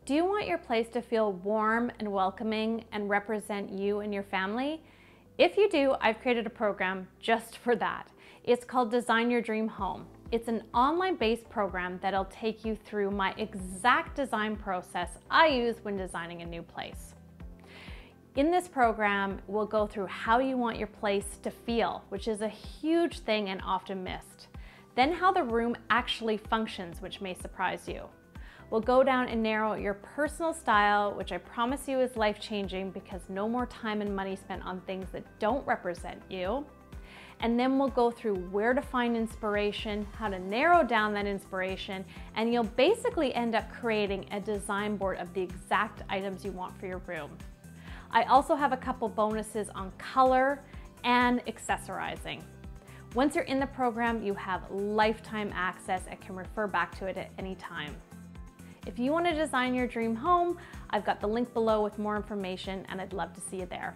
Do you want your place to feel warm and welcoming and represent you and your family? If you do, I've created a program just for that. It's called Design Your Dream Home. It's an online-based program that'll take you through my exact design process I use when designing a new place. In this program, we'll go through how you want your place to feel, which is a huge thing and often missed. Then how the room actually functions, which may surprise you. We'll go down and narrow your personal style, which I promise you is life-changing because no more time and money spent on things that don't represent you. And then we'll go through where to find inspiration, how to narrow down that inspiration, and you'll basically end up creating a design board of the exact items you want for your room. I also have a couple bonuses on color and accessorizing. Once you're in the program, you have lifetime access and can refer back to it at any time. If you want to design your dream home, I've got the link below with more information and I'd love to see you there.